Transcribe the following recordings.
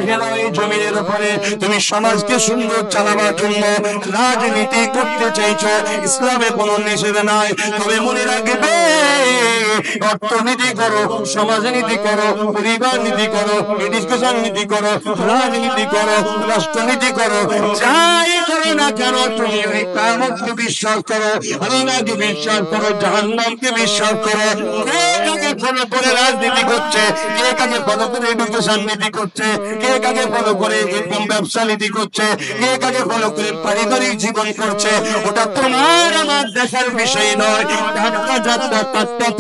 রেখে দাও এই জমিনের উপরে। তুমি সমাজকে সুন্দর চালাবার জন্য রাজনীতি করতে চাইছো, ইসলামে কোনো নিষেধ নাই, তবে মনে রাখবে অর্থনীতি করো, সমাজনীতি করো, পরিবার নীতি করো, এডুকেশন নীতি করো, রাজনীতি করো, রাষ্ট্রনীতি করো, যাই করো না কেন তুমি ওই কিয়ামতকে বিশ্বাস করো, আল্লাহকে বিশ্বাস করো, জাহান্নামকে বিশ্বাস করো। কে কাকে ফলো করে রাজনীতি করছে, কে কাকে ফলো করে এডুকেশন নীতি করছে, কে কাকে ফলো করে এরকম ব্যবসা নীতি করছে, কে কাকে ফলো করে পারিবারিক জীবন করছে, ওটা তোমার আমার দেখার বিষয় নয়।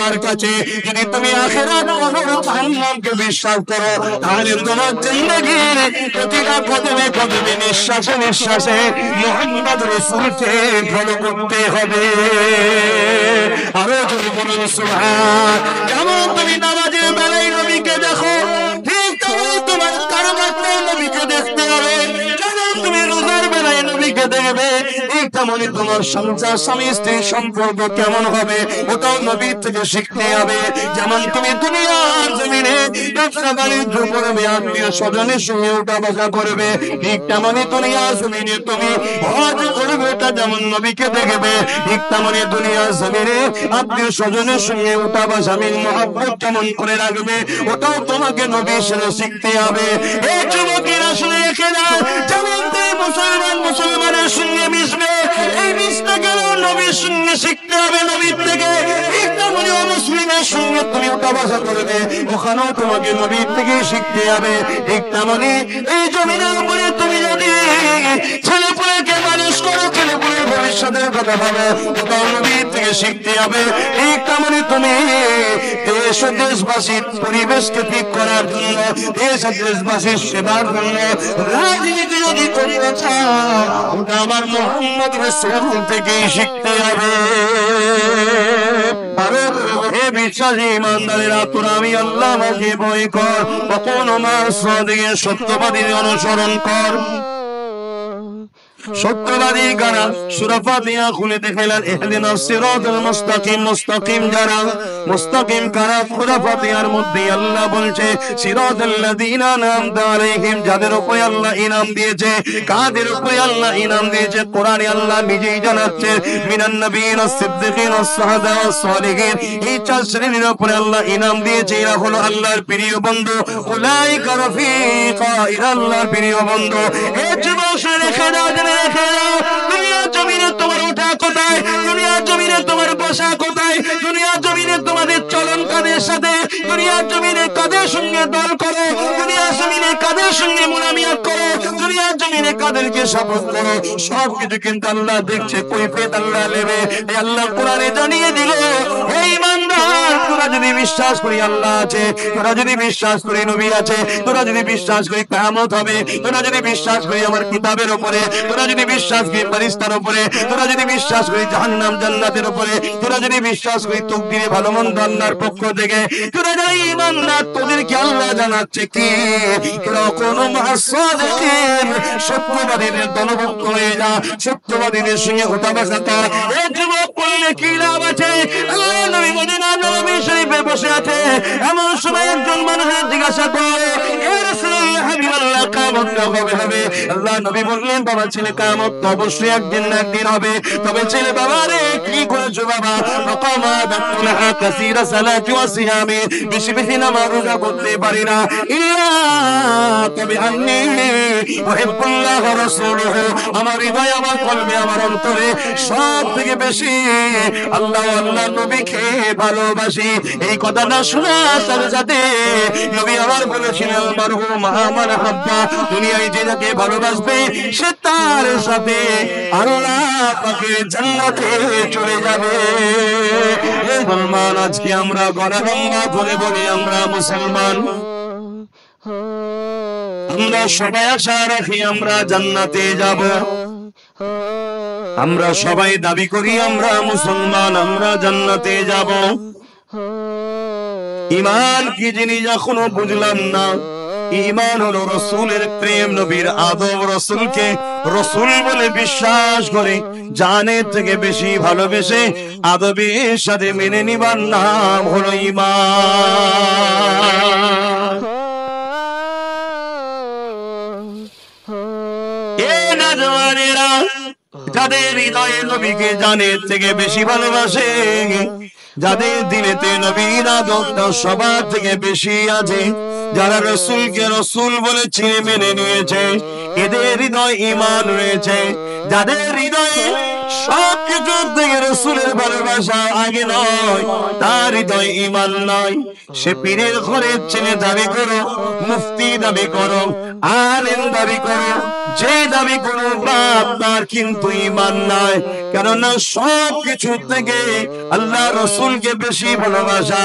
তার কাছে যদি তুমি আখিরাত করো, জাহান্নামকে বিশ্বাস করো, তাহলে তোমার জিন্দেগির প্রতিটা কদমে কদমে নিঃশ্বাসে নিঃশ্বাসে মুহাম্মদ রাসূলকে ফলো করতে হবে। আরো যদি বলুন সুবহান। যেমন তুমি নামাজের বেলায় নবীকে দেখো, ঠিক তেমনি তোমার কর্মে নবীকে দেখতে হবে। যেমন তুমি রোজার বেলায় নবীকে দেখবে, ঠিক তেমনি তোমার সংসার স্বামী স্ত্রীর সম্পর্ক কেমন হবে ওটাও নবীর থেকে শিখতে হবে। যেমন তুমি দুনিয়ার জমিনে ব্যবসা বাণিজ্য করবে, আত্মীয় স্বজনের সঙ্গে উঠা বসা করবে, ঠিক তেমনি দুনিয়ার জমিনে তুমি হজ করবে, এটা যেমন নবীকে দেখবে, ঠিক তেমনি দুনিয়ার জমিনে আত্মীয় স্বজনের সঙ্গে উঠা বসা মিল মহব্বত কেমন করে রাখবে ওটাও তোমাকে নবীর সাথে শিখতে হবে। এই যুবকেরা শুনে রেখে দাও, যেমন তুমি মুসলমানের সঙ্গে মিশবে, এই মিশতে গেলে নবীর সঙ্গে শিখতে হবে নবীর থেকে। ঠিক তেমনি অমুসলিমের সঙ্গে তুমি উঠা বসা করবে, ওখানেও তোমাকে নবীর থেকে শিখতে হবে। ঠিক তেমনি এই জমিনের উপরে তুমি যদি ছেলেপুলেকে মানুষ করো, ছেলেপুলের ভবিষ্যতের কথা ভাবে, ওটাও নবীর থেকে শিখতে হবে। ঠিক তেমনি তুমি দেশ ও দেশবাসীর পরিবেশকে ঠিক করার জন্য, দেশ ও দেশবাসীর সেবার জন্য রাজনীতি যদি করতে চাও, ওটা আমার মুহাম্মদ রাসূল থেকে শিখতে হবে। হে বিশ্বাসী ইমানদারেরা, তোরা আমি আল্লাহকে ভয় কর, কখনো মাসদিকে সত্যবাদীর অনুসরণ কর। সত্যবাদী কারা? সূরা ফাতিহা খুলে দেখলেন ইহদিনাস সিরাতাল মুস্তাকিম, মুস্তাকিম যারা, মুস্তাকিম কারা? সূরা ফাতিহার মধ্যে আল্লাহ বলছে সিরাতাল্লাযীনা আনআমতা আলাইহিম, যাদের উপরে আল্লাহ ইনাম দিয়েছে। কাদের উপরে আল্লাহ ইনাম দিয়েছে? কোরআনে আল্লাহ নিজেই জানাচ্ছে মিনান নাবিয়িনা সিদ্দিকিনা ওয়াস-শুহাদা ওয়াস-সালিহিন, এই চার শ্রেণীর উপরে আল্লাহ ইনাম দিয়েছে। এরা হলো আল্লাহর প্রিয় বন্ধু, উলাইকা রাফিকা, এরা আল্লাহর প্রিয় বন্ধু। এই যুবক রেখে দাও, দুনিয়ার জমিনে তোমার ওঠা কোথায়, দুনিয়ার জমিনে তোমার বসা কোথায়, দুনিয়ার জমিনে তোমাদের চলন কাদের সাথে, দুনিয়ার জমিনে কাদের সঙ্গে দল করো, দুনিয়ার জমিনে কাদের সঙ্গে মুনামিয়াত করো, দুনিয়ার জমিনে কাদেরকে শপথ করো, সবকিছু কিন্তু আল্লাহ দেখছে, কৈফিয়ত আল্লাহ নেবে। আল্লাহ কোরআনে জানিয়ে দিল, হে ঈমানদার, তোরা যদি বিশ্বাস করি আল্লাহ আছে, তোরা যদি বিশ্বাস করি নবী আছে, তোরা যদি বিশ্বাস করি কিয়ামত হবে, তোরা যদি বিশ্বাস করি আমার কিতাবের উপরে, তোরা যদি বিশ্বাস করি ফেরেশতার উপরে, তোরা যদি বিশ্বাস করি জাহান্নাম জান্নাতের উপরে, তোরা যদি বিশ্বাস করি তাকদীরে ভালো মন্দ আল্লাহর পক্ষ থেকে, তোরা যদি ঈমান না, তোদেরকে আল্লাহ জানাচ্ছে কি তোরা কোনো মুহাসসাদিকিন, সত্যবাদীদের দলভুক্ত হয়ে যা, সত্যবাদীদের সঙ্গে ওঠা বসা কর। এই যুবক বললে কি লাভ আছে? আল্লাহ নবী মদিনা নবী শরীফে বসে আছে, এমন সময় একজন মানুষের জিজ্ঞাসা করে, ইয়া রাসূলুল্লাহ হাবিবাল্লাহ, কিয়ামত কবে হবে? আল্লাহ নবী বললেন, বাবা ছেলে কিয়ামত তো অবশ্যই একদিন না একদিন হবে, তবে ছেলে বাবা রে কি করেছো বাবা? ফাকামা দাতুলহা কাসীরা সালাতি ওয়া সিয়ামি, বেশি বেশি নামাজ রোজা করতে পারি না, ইল্লা তবে আন্নী উহিব্বুল্লাহ ওয়া রাসূলুহু, আমার হৃদয়, আমার কলবে, আমার অন্তরে সব থেকে বেশি আল্লাহ আল্লাহ নবীকে ভালোবাসি। এই কথাটা শোনার সাথে সাথে নবী আমার বলেছিলেন, মারহু মাহামান হাব্বা, দুনিয়ায় যে যাকে ভালোবাসবে সে তার সাথে আল্লাহ পাকের জান্নাতে চলে যাবে। মুসলমান, আজকে আমরা গলা ভাঙা ধরে বলি আমরা মুসলমান, আমরা সবাই আশা রাখি আমরা জান্নাতে যাব, আমরা সবাই দাবি করি আমরা মুসলমান, আমরা জান্নাতে যাব। ঈমান কি জিনিস এখনো বুঝলাম না। ঈমান হলো রাসূলের প্রেম, নবীর আদব, রাসূলকে রাসূল বলে বিশ্বাস করে, জানের থেকে বেশি ভালোবেসে আদবের সাথে মেনে নিবার নাম হলো ঈমান। জওয়ানেরা, যাদের হৃদয়ে নবীকে জানের থেকে বেশি ভালোবাসে, যাদের দিলেতে নবীর আদরটা সবার থেকে বেশি আছে, যারা রাসূলকে রাসূল বলে চিনে মেনে নিয়েছে, এদের হৃদয় ঈমান রয়েছে। যাদের হৃদয়ে সবকিছু থেকে রাসূলের ভালোবাসা আগে নয়, তার হৃদয়ে ঈমান নাই। সে পীরের ঘরের ছেলে দাবি করো, মুফতি দাবি করো, আলেম দাবি করো, যে দাবি করো, বাপ তার কিন্তু ঈমান নাই। কেননা সবকিছু থেকে আল্লাহ রাসূলকে বেশি ভালোবাসা,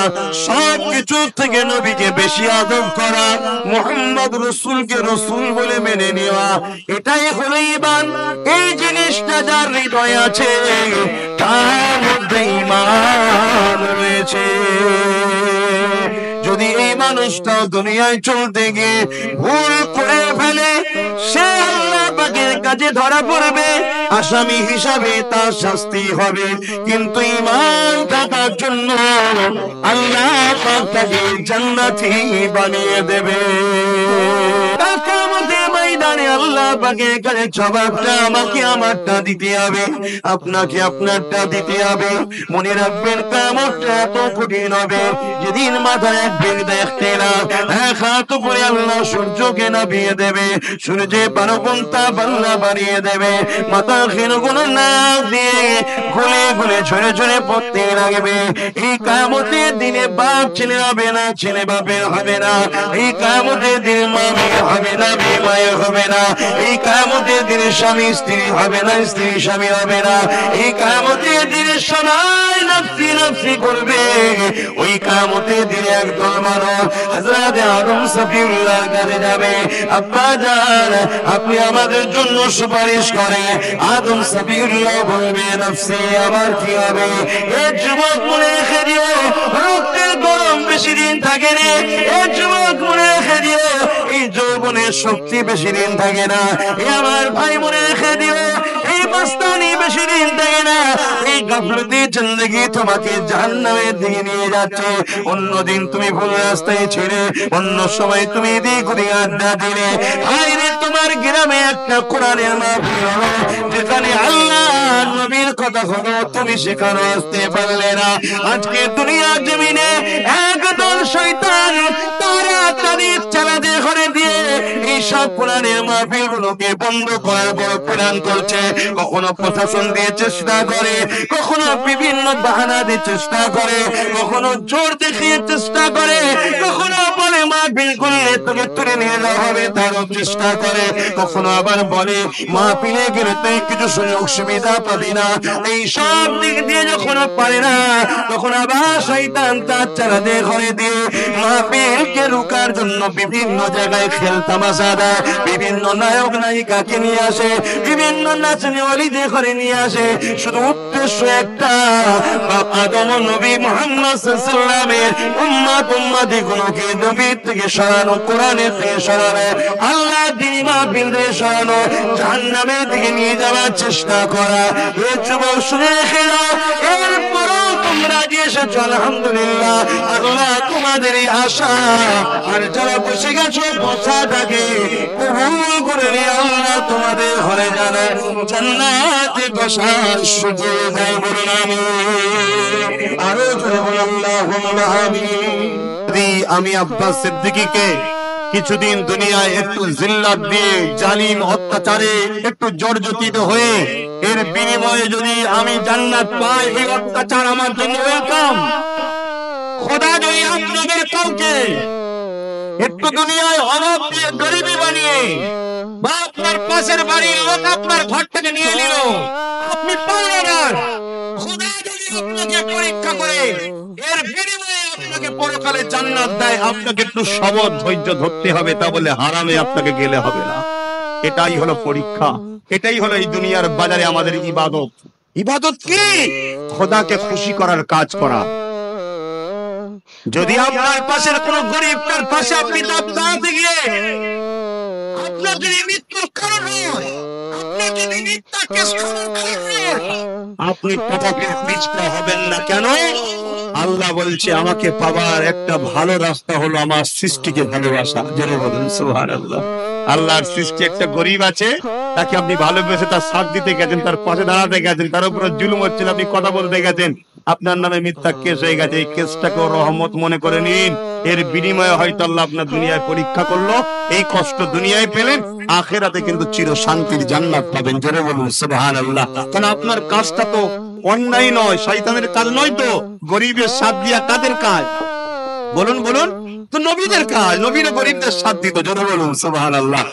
সবকিছু থেকে নবীকে বেশি আদর করা, মুহাম্মদ রাসূলকে রাসূল বলে মেনে নেওয়া, এটাই হলো ঈমান। এই জিনিসটা যার হৃদয়ে আছে, তার মধ্যে ঈমান রয়েছে। যদি এই মানুষটা দুনিয়ায় চলতে গিয়ে ভুল করে ফেলে, সে আল্লাহ পাকের কাছে ধরা পড়বে, আসামি হিসাবে তার শাস্তি হবে। কিন্তু ঈমান থাকার জন্য আল্লাহ পাক তাকে জান্নাতি বানিয়ে দেবে। কিয়ামতের ময়দানে আল্লাহ পাকের কাছে জবাবটা আমাকে আমারটা দিতে হবে, আপনাকে আপনারটা দিতে হবে। মনে রাখবেন কিয়ামতটা এত কঠিন হবে, যেদিন মাথায় একদিন দেখতে না, এক হাত উপরে আল্লাহ সূর্যকে নামিয়ে দেবে, সূর্যে 12 ঘন্টা বাল্লা বাড়িয়ে দেবে, মাথা ক্ষীণগুলো না দিয়ে ঘুরে ঘুরে ঝরে ঝরে পড়তে লাগবে। এই কিয়ামতের দিনে বাপ ছেলে হবে না, ছেলে বাপের হবে না। এই কিয়ামতের দিনে মা মেয়ে হবে না, মেয়ে মায়ের হবে না। এই কিয়ামতের দিনে স্বামী স্ত্রী হবে না, স্ত্রী স্বামী হবে না। এই কিয়ামতের দিনে সবাই নফসি নফসি করবে। ওই কিয়ামতের দিনে একদল মানুষ হযরত আদম সফিউল্লাহর কাছে যাবে, আব্বা জান আপনি আমাদের জন্য সুপারিশ করেন। আদম সফিউল্লাহ বলবে, নফসি আমার কি হবে? এই যুবক মনে রেখে দিও, রক্তের গরম বেশি দিন থাকে না। এই যুবক মনে রেখে দিও, এই যৌবনের শক্তি বেশি দিন থাকে না। এই আমার ভাই মনে রেখে দিও, এই মস্তানি বেশি দিন থাকে না। এই গাফলতি জিন্দেগি তোমাকে জাহান্নামের দিকে নিয়ে যাচ্ছে। অন্যদিন তুমি ভুল রাস্তায় ছেড়ে অন্য সময় তুমি এদিক ওদিক আড্ডা দিলে, আরে তোমার গ্রামে একটা কোরআনের মাহফিল হলো, যেখানে আল্লাহ নবীর কথা হলো, তুমি সেখানে আসতে পারলে না। আজকে দুনিয়ার জমিনে একদল শয়তান তারা তাদের চালাতে ঘরে দিয়ে এইসব কোরআনের মাহফিল গুলোকে বন্ধ করার বড় প্ল্যান করছে। কখনো প্রশাসন দিয়ে চেষ্টা করে, কখনো বিভিন্ন বাহানা দিয়ে চেষ্টা করে, কখনো জোর দেখিয়ে চেষ্টা করে, কখনো বলে মাহফিল করলে তোকে তুলে নিয়ে যাওয়া হবে তারও চেষ্টা করে, কখনো আবার বলে মাহফিলে গেলে তুই কিছু সুযোগ সুবিধা পাবি না। এই সব দিক দিয়ে যখন পারে না, তখন আবার শয়তান তার চালাতে ঘরে দিয়ে মাহফিলকে রুকার জন্য বিভিন্ন জায়গায় খেল তামাশা দেয়, বিভিন্ন নায়ক নায়িকাকে নিয়ে আসে, বিভিন্ন নাচনি ওয়ালিদের ঘরে নিয়ে আসে। শুধু উদ্দেশ্য একটা, আদম নবী মুহাম্মদ সাল্লাল্লাহু আলাইহি ওয়াসাল্লামের উম্মত উম্মতি গুলোকে নবীর থেকে সরানো, কোরআনের থেকে সরানো, আল্লাহ দ্বীন মাহফিল থেকে সরানো, জাহান্নামের দিকে নিয়ে যাওয়ার চেষ্টা করা। এই যুবক শুনে রেখে নাও, এরপরও তোমরা যে এসেছো আলহামদুলিল্লাহ, আল্লাহ তোমাদের এই আশা আর যারা বসে গেছো বসাটাকে কবুল করে নিয়ে আল্লাহ তোমাদের ঘরে জানায় জান্নাতে বসার সুযোগ দেয়। বলুন আমিন। আরো জোরে বলুন আল্লাহুম্মা আমিন। আমি আব্বাস সিদ্দিকীকে কিছুদিন দুনিয়ায় একটু জিল্লাত দিয়ে, জালিম অত্যাচারে একটু জর্জরিত হয়ে, এর বিনিময়ে যদি আমি জান্নাত পাই, এই অত্যাচার আমার জন্য ওয়েলকাম। খোদা যদি আপনাদের কাউকে একটু দুনিয়ায় অভাব দিয়ে গরিবি বানিয়ে, বা আপনার পাশের বাড়ির লোক আপনার ঘরটাকে নিয়ে নিল, আপনি পারলেন না, খোদা যদি আপনাকে পরীক্ষা করে এর বিনিময়ে আপনাকে পরকালে জান্নাত দেয়, আপনাকে একটু সবর ধৈর্য ধরতে হবে, তা বলে হারামে আপনাকে গেলে হবে না। এটাই হলো পরীক্ষা, এটাই হলো এই দুনিয়ার বাজারে আমাদের ইবাদত। ইবাদত কি? খোদাকে খুশি করার কাজ করা। যদি আপনার পাশের কোন গরিবটার পাশে আপনি দাঁড়াতে গিয়ে আপনার যদি মৃত্যুর কারণ হয়, আপনার যদি মিথ্যা কেস আপনি টাকাকে পিছপা হবেন না কেন? আল্লাহ বলছে আমাকে পাবার একটা ভালো রাস্তা হলো আমার সৃষ্টিকে ভালোবাসা। জেনে বলুন সুবহানাল্লাহ। আল্লাহর সৃষ্টি একটা গরিব আছে, তাকে আপনি ভালোবেসে তার সাথ দিতে গেছেন, তার পাশে দাঁড়াতে গেছেন, তার উপরে জুলুম হচ্ছিল, আপনি কথা বলতে গেছেন, আপনার নামে মিথ্যা কেস হয়ে গেছে। এই কেসটাকেও রহমত মনে করে নিন। এর বিনিময়ে হয়তো আল্লাহ আপনার দুনিয়ায় পরীক্ষা করলো, এই কষ্ট দুনিয়ায় পেলেন, আখেরাতে কিন্তু চির শান্তির জান্নাত পাবেন। জোরে বলুন সুবহানাল্লাহ। কারণ আপনার কাজটা তো অন্যায় নয়, শয়তানের কাজ নয় তো। গরিবের সাথ দিয়া কাদের কাজ? বলুন বলুন, তো নবীদের কাজ। নবীরা গরিবদের সাথ দিত। জোরে বলুন সুবহানাল্লাহ।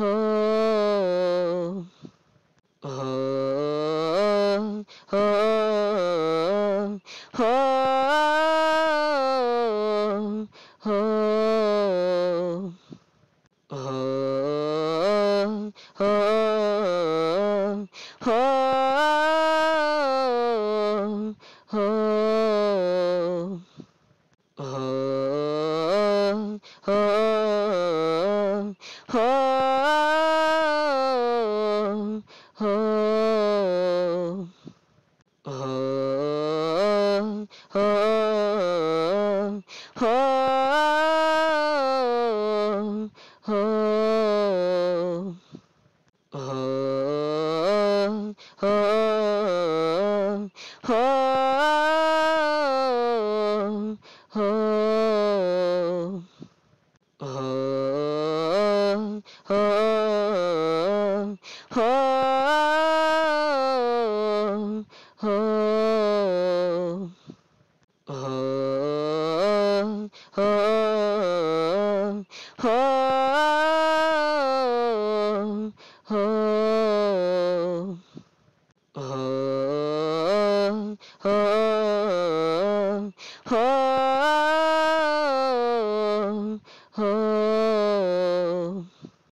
Oh